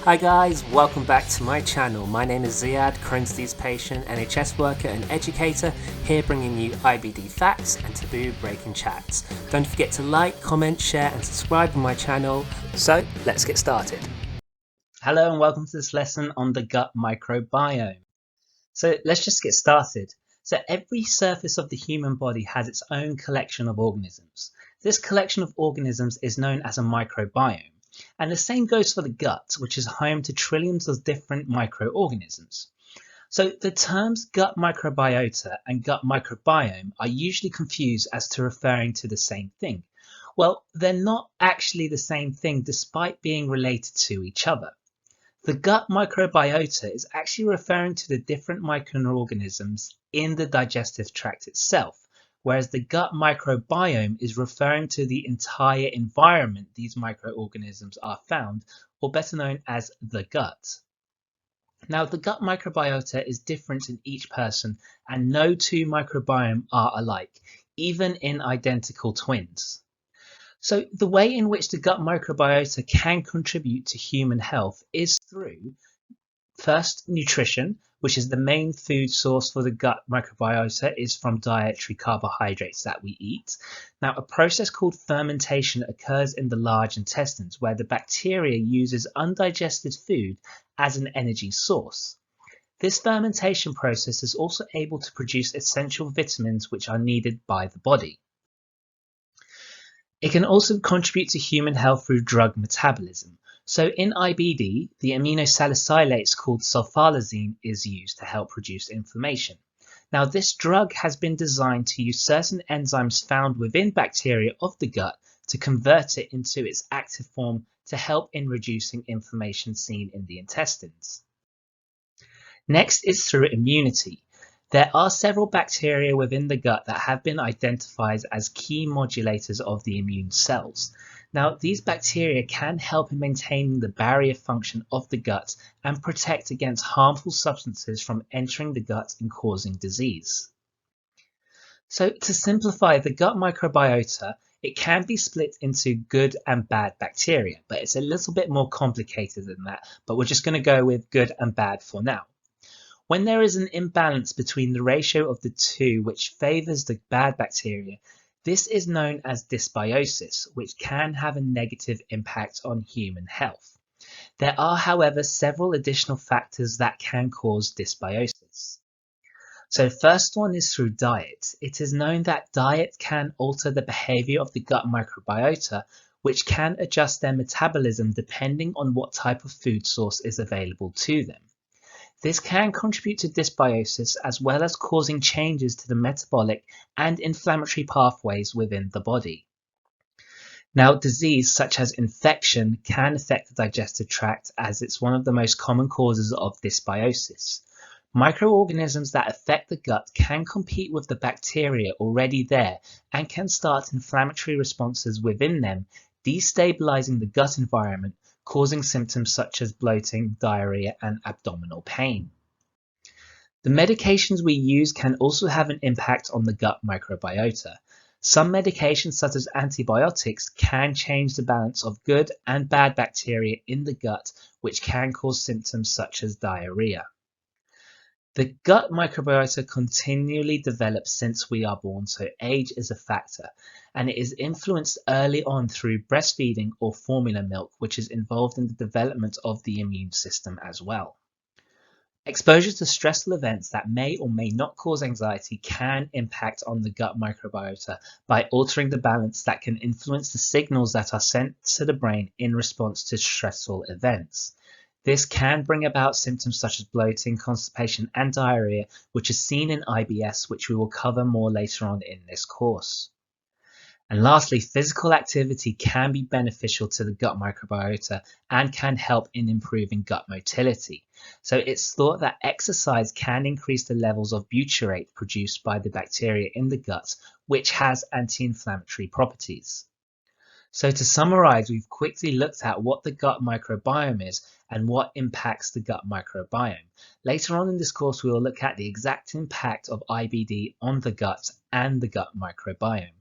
Hi guys, welcome back to my channel. My name is Ziad, Crohn's disease patient, NHS worker and educator, here bringing you IBD facts and taboo breaking chats. Don't forget to like, comment, share and subscribe on my channel. So let's get started. Hello and welcome to this lesson on the gut microbiome. So let's just get started. So every surface of the human body has its own collection of organisms. This collection of organisms is known as a microbiome. And the same goes for the gut, which is home to trillions of different microorganisms. So the terms gut microbiota and gut microbiome are usually confused as to referring to the same thing. Well, they're not actually the same thing despite being related to each other. The gut microbiota is actually referring to the different microorganisms in the digestive tract itself, whereas the gut microbiome is referring to the entire environment these microorganisms are found, or better known as the gut. Now, the gut microbiota is different in each person, and no two microbiome are alike, even in identical twins. So the way in which the gut microbiota can contribute to human health is through, first, nutrition, which is the main food source for the gut microbiota is from dietary carbohydrates that we eat. Now, a process called fermentation occurs in the large intestines where the bacteria uses undigested food as an energy source. This fermentation process is also able to produce essential vitamins which are needed by the body. It can also contribute to human health through drug metabolism. So in IBD, the aminosalicylates called sulfalazine is used to help reduce inflammation. Now, this drug has been designed to use certain enzymes found within bacteria of the gut to convert it into its active form to help in reducing inflammation seen in the intestines. Next is through immunity. There are several bacteria within the gut that have been identified as key modulators of the immune cells. Now, these bacteria can help in maintaining the barrier function of the gut and protect against harmful substances from entering the gut and causing disease. So to simplify the gut microbiota, it can be split into good and bad bacteria, but it's a little bit more complicated than that, but we're just going to go with good and bad for now. When there is an imbalance between the ratio of the two which favors the bad bacteria, this is known as dysbiosis, which can have a negative impact on human health. There are, however, several additional factors that can cause dysbiosis. So first one is through diet. It is known that diet can alter the behavior of the gut microbiota, which can adjust their metabolism depending on what type of food source is available to them. This can contribute to dysbiosis as well as causing changes to the metabolic and inflammatory pathways within the body. Now, disease such as infection can affect the digestive tract as it's one of the most common causes of dysbiosis. Microorganisms that affect the gut can compete with the bacteria already there and can start inflammatory responses within them, destabilizing the gut environment, causing symptoms such as bloating, diarrhea, and abdominal pain. The medications we use can also have an impact on the gut microbiota. Some medications, such as antibiotics, can change the balance of good and bad bacteria in the gut, which can cause symptoms such as diarrhea. The gut microbiota continually develops since we are born, so age is a factor, and it is influenced early on through breastfeeding or formula milk, which is involved in the development of the immune system as well. Exposure to stressful events that may or may not cause anxiety can impact on the gut microbiota by altering the balance that can influence the signals that are sent to the brain in response to stressful events. This can bring about symptoms such as bloating, constipation, and diarrhea, which is seen in IBS, which we will cover more later on in this course. And lastly, physical activity can be beneficial to the gut microbiota and can help in improving gut motility. So it's thought that exercise can increase the levels of butyrate produced by the bacteria in the gut, which has anti-inflammatory properties. So to summarize, we've quickly looked at what the gut microbiome is and what impacts the gut microbiome. Later on in this course, we will look at the exact impact of IBD on the gut and the gut microbiome.